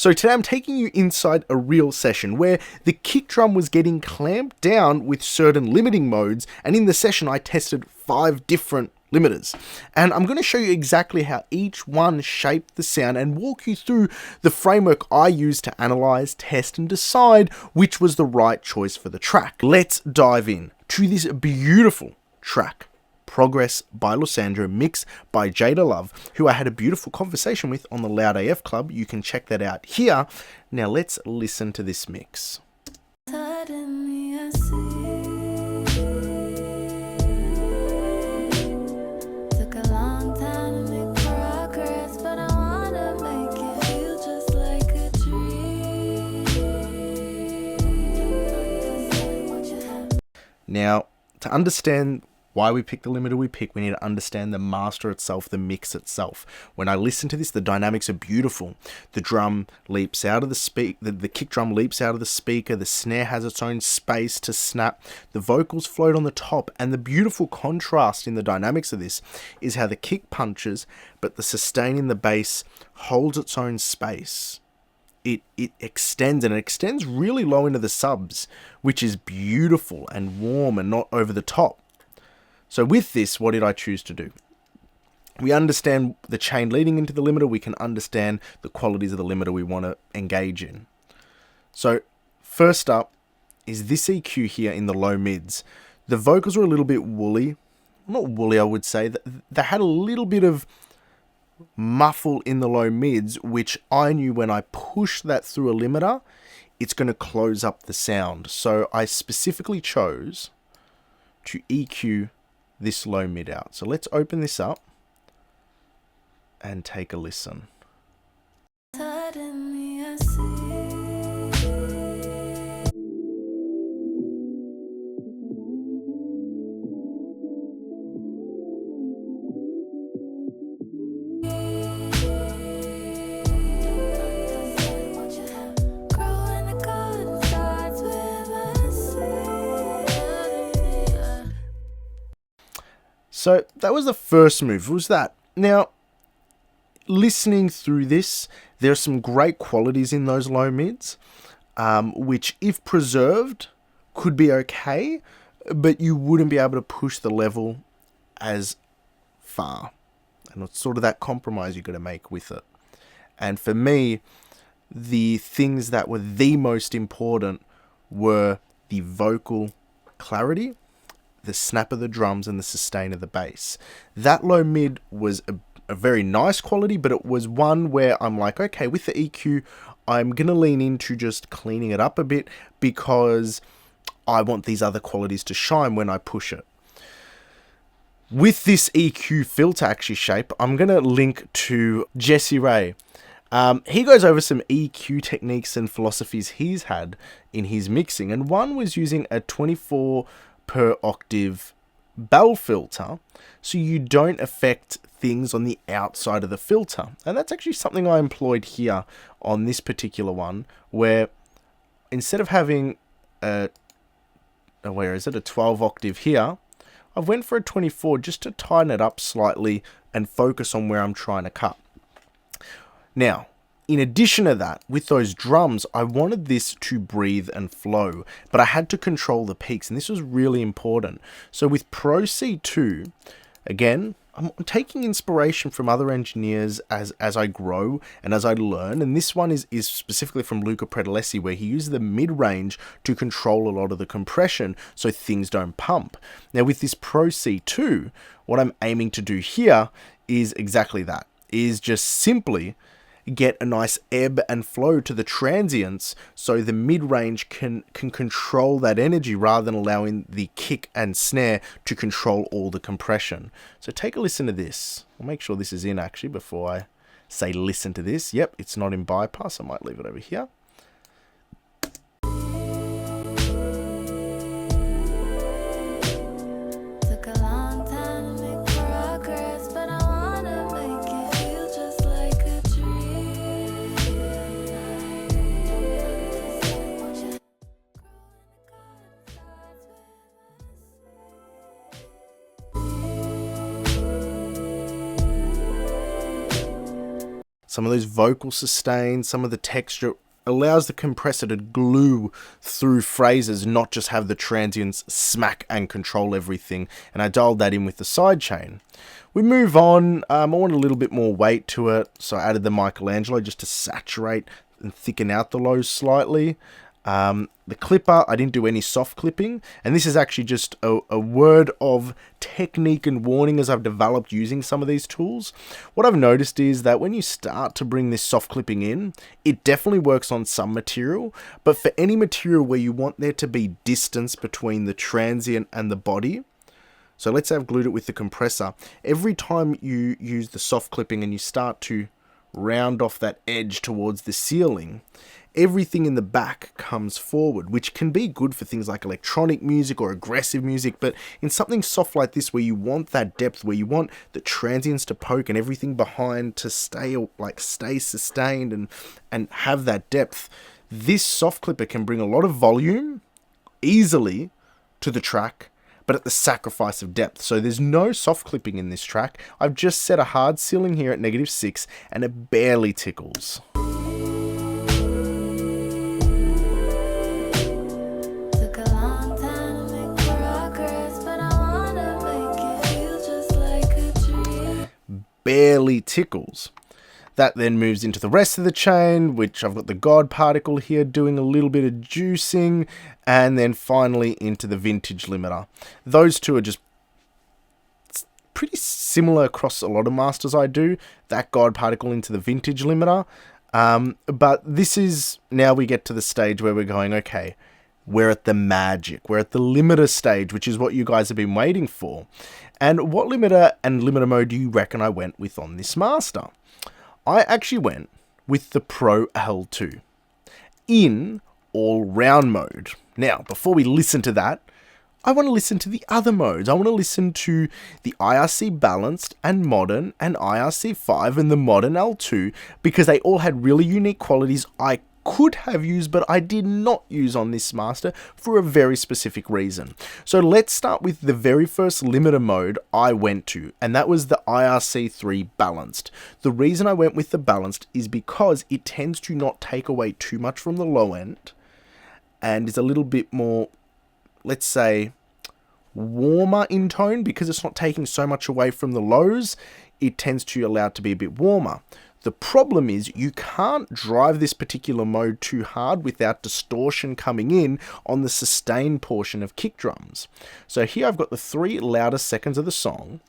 So today I'm taking you inside a real session where the kick drum was getting clamped down with certain limiting modes, and in the session I tested 5 different limiters. And I'm going to show you exactly how each one shaped the sound and walk you through the framework I used to analyze, test, and decide which was the right choice for the track. Let's dive in to this beautiful track. Progress by Losandro, mixed by Jayda Love, who I had a beautiful conversation with on the Loud AF Club. You can check that out here. Now let's listen to this mix. Suddenly I see. Took a long time to make progress, but I wanna make it feel just like a dream. Now, to understand why we pick the limiter we pick, we need to understand the master itself, the mix itself. When I listen to this, the dynamics are beautiful. The drum leaps out of the speaker, the kick drum leaps out of the speaker, the snare has its own space to snap, the vocals float on the top, and the beautiful contrast in the dynamics of this is how the kick punches, but the sustain in the bass holds its own space. It extends, and it extends really low into the subs, which is beautiful and warm and not over the top. So with this, what did I choose to do? We understand the chain leading into the limiter. We can understand the qualities of the limiter we want to engage in. So first up is this EQ here in the low mids. The vocals were a little bit woolly. Not woolly, I would say. They had a little bit of muffle in the low mids, which I knew when I push that through a limiter, it's going to close up the sound. So I specifically chose to EQ this low mid out. So let's open this up and take a listen. Suddenly I see. Growing the garden starts with a seed. So that was the first move, was that. Now, listening through this, there are some great qualities in those low mids, which if preserved could be okay, but you wouldn't be able to push the level as far. And it's sort of that compromise you've got to make with it. And for me, the things that were the most important were the vocal clarity, the snap of the drums, and the sustain of the bass. That low mid was a very nice quality, but it was one where I'm like, okay, with the EQ, I'm going to lean into just cleaning it up a bit because I want these other qualities to shine when I push it. With this EQ filter actually shape, I'm going to link to Jesse Ray. He goes over some EQ techniques and philosophies he's had in his mixing, and one was using a 24 per octave bell filter so you don't affect things on the outside of the filter. And that's actually something I employed here on this particular one, where instead of having a 12 octave here, I went for a 24 just to tighten it up slightly and focus on where I'm trying to cut. Now, in addition to that, with those drums, I wanted this to breathe and flow, but I had to control the peaks, and this was really important. So with Pro C2, again, I'm taking inspiration from other engineers as I grow and as I learn, and this one is specifically from Luca Predalesi, where he uses the mid-range to control a lot of the compression so things don't pump. Now with this Pro C2, what I'm aiming to do here is exactly that, is just simply get a nice ebb and flow to the transients so the mid-range can control that energy rather than allowing the kick and snare to control all the compression. So take a listen to this. I'll make sure this is in actually before I say listen to this. Yep, it's not in bypass. I might leave it over here. Took a long time to make progress, but I wanna make it feel just like a dream. some of those vocal sustains, some of the texture, allows the compressor to glue through phrases, not just have the transients smack and control everything. And I dialed that in with the sidechain. We move on. I want a little bit more weight to it, so I added the Michelangelo just to saturate and thicken out the lows slightly. The clipper, I didn't do any soft clipping, and this is actually just a word of technique and warning as I've developed using some of these tools. What I've noticed is that when you start to bring this soft clipping in, it definitely works on some material, but for any material where you want there to be distance between the transient and the body, so let's say I've glued it with the compressor, every time you use the soft clipping and you start to round off that edge towards the ceiling, everything in the back comes forward, which can be good for things like electronic music or aggressive music, but in something soft like this where you want that depth, where you want the transients to poke and everything behind to stay sustained and have that depth, this soft clipper can bring a lot of volume easily to the track, but at the sacrifice of depth. So there's no soft clipping in this track. I've just set a hard ceiling here at -6 and it barely tickles. Barely tickles. That then moves into the rest of the chain, which I've got the God particle here doing a little bit of juicing, and then finally into the vintage limiter. Those two are just pretty similar across a lot of masters I do, that God particle into the vintage limiter. But this is, now we get to the stage where we're going, okay, we're at the magic. We're at the limiter stage, which is what you guys have been waiting for. And what limiter and limiter mode do you reckon I went with on this master? I actually went with the Pro L2 in all-round mode. Now, before we listen to that, I want to listen to the other modes. I want to listen to the IRC Balanced and Modern and IRC 5 and the Modern L2 because they all had really unique qualities I could have used, but I did not use on this master for a very specific reason. So let's start with the very first limiter mode I went to, and that was the IRC3 Balanced. The reason I went with the Balanced is because it tends to not take away too much from the low end and is a little bit more, let's say, warmer in tone. Because it's not taking so much away from the lows, it tends to allow it to be a bit warmer. The problem is you can't drive this particular mode too hard without distortion coming in on the sustain portion of kick drums. So here I've got the 3 loudest seconds of the song,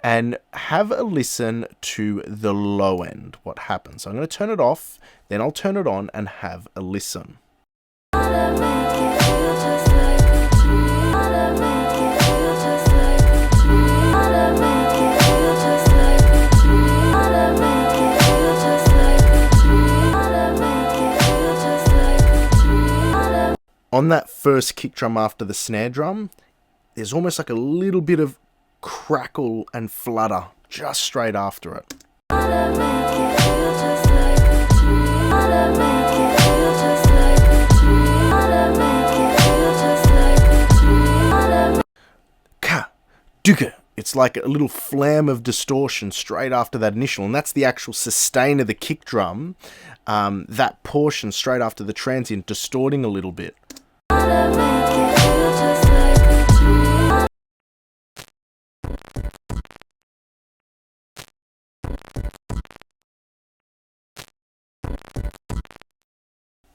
and have a listen to the low end, what happens. So I'm going to turn it off, then I'll turn it on and have a listen. On that first kick drum after the snare drum, there's almost like a little bit of crackle and flutter just straight after it. Ka, duka. It's like a little flam of distortion straight after that initial, and that's the actual sustain of the kick drum, that portion straight after the transient distorting a little bit.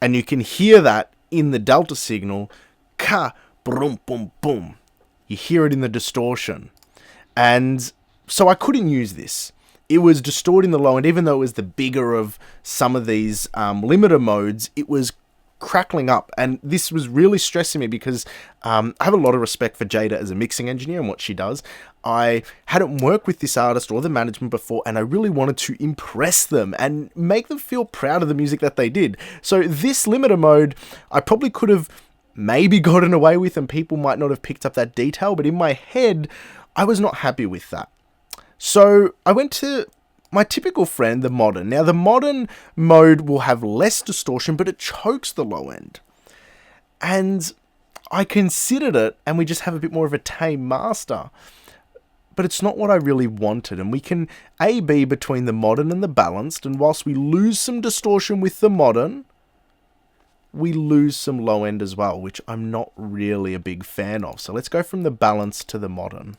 And you can hear that in the delta signal, ka, boom, boom, boom. You hear it in the distortion. And so I couldn't use this. It was distorting the low end, even though it was the bigger of some of these limiter modes, it was crackling up. And this was really stressing me because I have a lot of respect for Jayda as a mixing engineer and what she does. I hadn't worked with this artist or the management before, and I really wanted to impress them and make them feel proud of the music that they did. So this limiter mode, I probably could have maybe gotten away with, and people might not have picked up that detail, but in my head, I was not happy with that. So I went to my typical friend, the Modern. Now, the Modern mode will have less distortion, but it chokes the low end. And I considered it, and we just have a bit more of a tame master. but it's not what I really wanted. And we can A-B between the modern and the balanced, and whilst we lose some distortion with the modern, we lose some low end as well, which I'm not really a big fan of. So let's go from the balanced to the modern.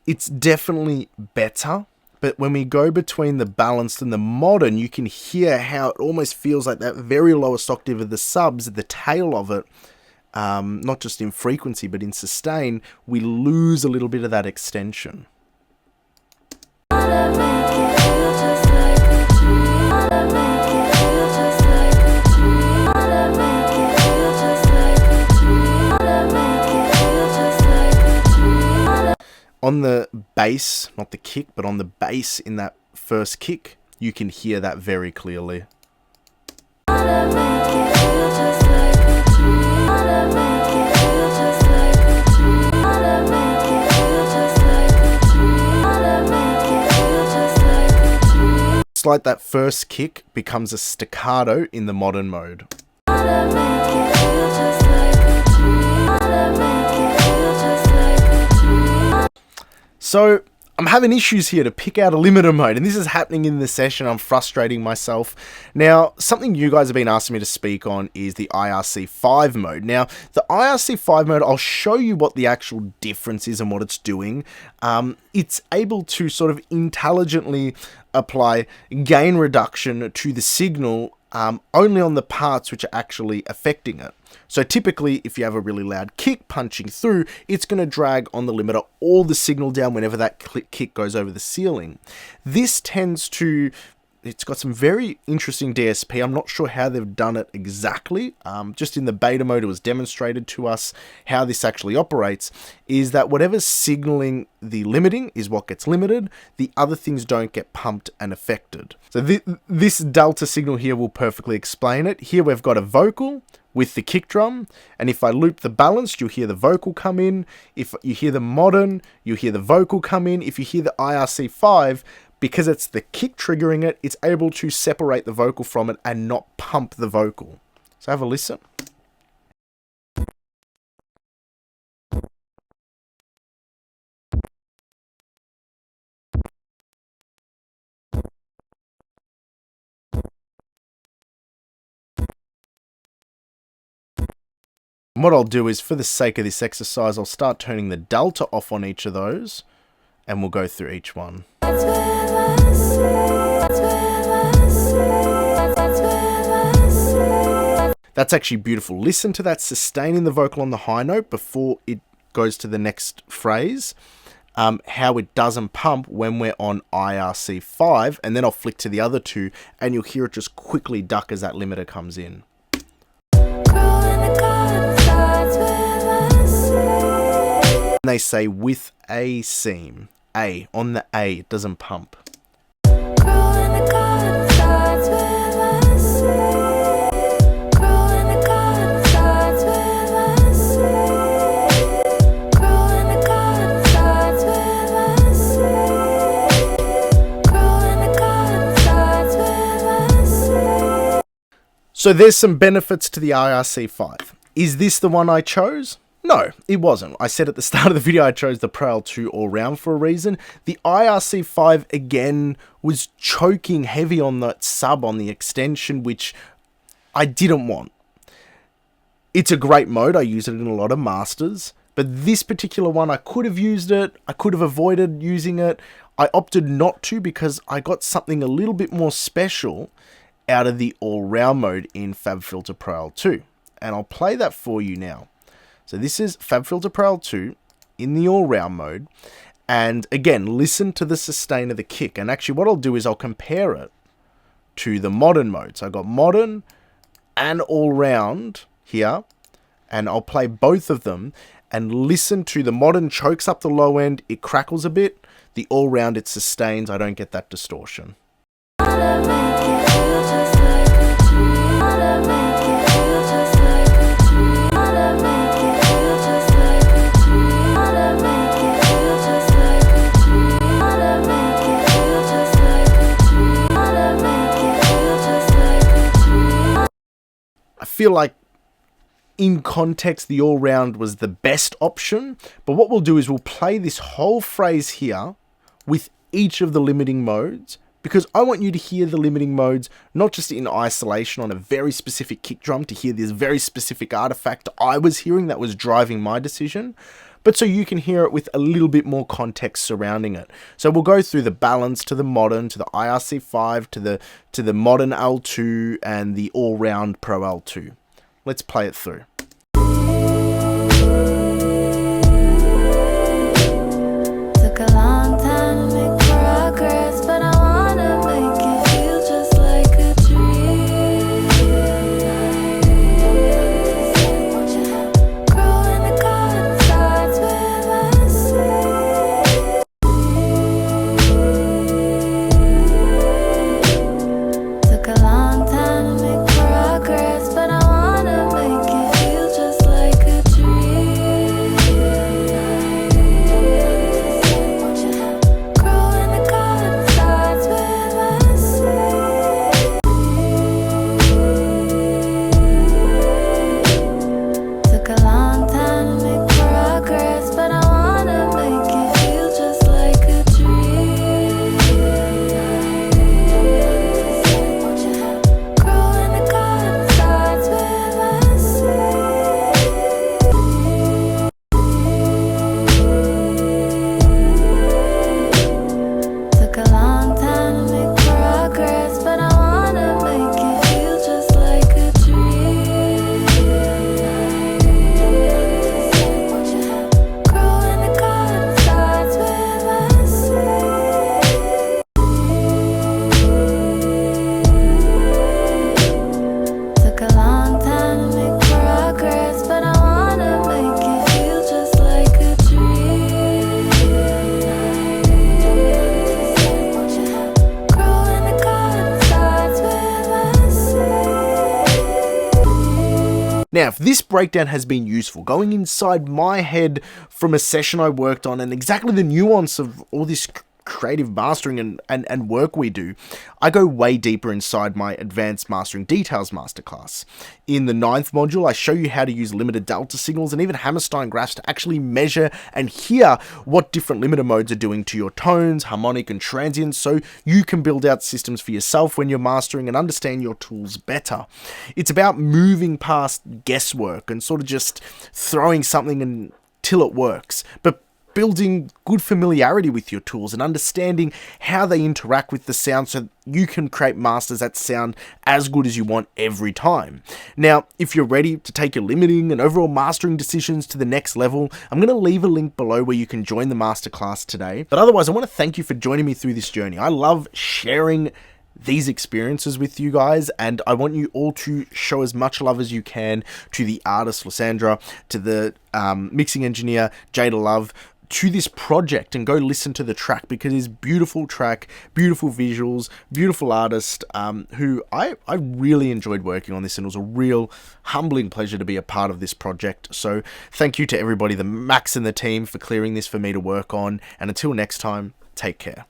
It's definitely better, but when we go between the balanced and the modern, you can hear how it almost feels like that very lowest octave of the subs, at the tail of it, not just in frequency, but in sustain, we lose a little bit of that extension. On the bass, not the kick, but on the bass in that first kick, you can hear that very clearly. It's like that first kick becomes a staccato in the modern mode. So I'm having issues here to pick out a limiter mode, and this is happening in the session. I'm frustrating myself. Now, something you guys have been asking me to speak on is the IRC5 mode. Now, the IRC5 mode, I'll show you what the actual difference is and what it's doing. It's able to sort of intelligently apply gain reduction to the signal only on the parts which are actually affecting it. So typically, if you have a really loud kick punching through, it's going to drag on the limiter all the signal down whenever that kick goes over the ceiling. This tends to... It's got some very interesting DSP. I'm not sure how they've done it exactly. Just in the beta mode, it was demonstrated to us how this actually operates, is that whatever's signaling the limiting is what gets limited. The other things don't get pumped and affected. So this delta signal here will perfectly explain it. Here we've got a vocal with the kick drum, and if I loop the balanced, you'll hear the vocal come in. If you hear the modern, you'll hear the vocal come in. If you hear the IRC5, because it's the kick triggering it, it's able to separate the vocal from it and not pump the vocal. So have a listen. And what I'll do is, for the sake of this exercise, I'll start turning the delta off on each of those, and we'll go through each one. That's actually beautiful. Listen to that sustaining the vocal on the high note before it goes to the next phrase. How it doesn't pump when we're on IRC5, and then I'll flick to the other two, and you'll hear it just quickly duck as that limiter comes in. And they say with a seam. A. On the A, it doesn't pump. So there's some benefits to the IRC5. Is this the one I chose? No, it wasn't. I said at the start of the video I chose the Pro L2 all-round for a reason. The IRC5, again, was choking heavy on that sub on the extension, which I didn't want. It's a great mode. I use it in a lot of masters. But this particular one, I could have used it. I could have avoided using it. I opted not to because I got something a little bit more special out of the all-round mode in FabFilter Pro L2. And I'll play that for you now. So this is FabFilter Pro L2 in the all-round mode. And again, listen to the sustain of the kick. And actually what I'll do is I'll compare it to the modern mode. So I've got modern and all-round here. And I'll play both of them and listen to the modern chokes up the low end. It crackles a bit. The all-round, it sustains. I don't get that distortion. feel like in context, the all-round was the best option. But what we'll do is we'll play this whole phrase here with each of the limiting modes, because I want you to hear the limiting modes, not just in isolation on a very specific kick drum, to hear this very specific artifact I was hearing that was driving my decision, but so you can hear it with a little bit more context surrounding it. So we'll go through the balance to the modern, to the IRC5, to the modern L2, and the all-round Pro L2. Let's play it through. Took a long time to make progress, but I wanna make it feel just like a dream. Growing the garden starts with a seed. Took a long time to make progress, but I wanna make it feel just like a dream. Growing the garden starts with a seed. Took a long time to make progress, but I wanna make it feel just like a dream. Growing the garden starts with a seed. Took a long time to make progress, but I wanna make it feel just like a dream. Growing the garden starts with a seed. Took a long time to make progress, but I wanna make it feel just like a dream. Growing the garden starts with a seed. Now, if this breakdown has been useful, going inside my head from a session I worked on and exactly the nuance of all this creative mastering and work we do, I go way deeper inside my Advanced Mastering Details Masterclass. In the 9th module, I show you how to use limited delta signals and even Hammerstein graphs to actually measure and hear what different limiter modes are doing to your tones, harmonic and transient, so you can build out systems for yourself when you're mastering and understand your tools better. It's about moving past guesswork and sort of just throwing something until it works, but building good familiarity with your tools and understanding how they interact with the sound so you can create masters that sound as good as you want every time. Now, if you're ready to take your limiting and overall mastering decisions to the next level, I'm going to leave a link below where you can join the masterclass today. But otherwise, I want to thank you for joining me through this journey. I love sharing these experiences with you guys, and I want you all to show as much love as you can to the artist Lysandra, to the mixing engineer Jayda Love, to this project, and go listen to the track, because it's beautiful track, beautiful visuals, beautiful artist, who I really enjoyed working on this, and it was a real humbling pleasure to be a part of this project. So thank you to everybody, the Max and the team, for clearing this for me to work on, and until next time, take care.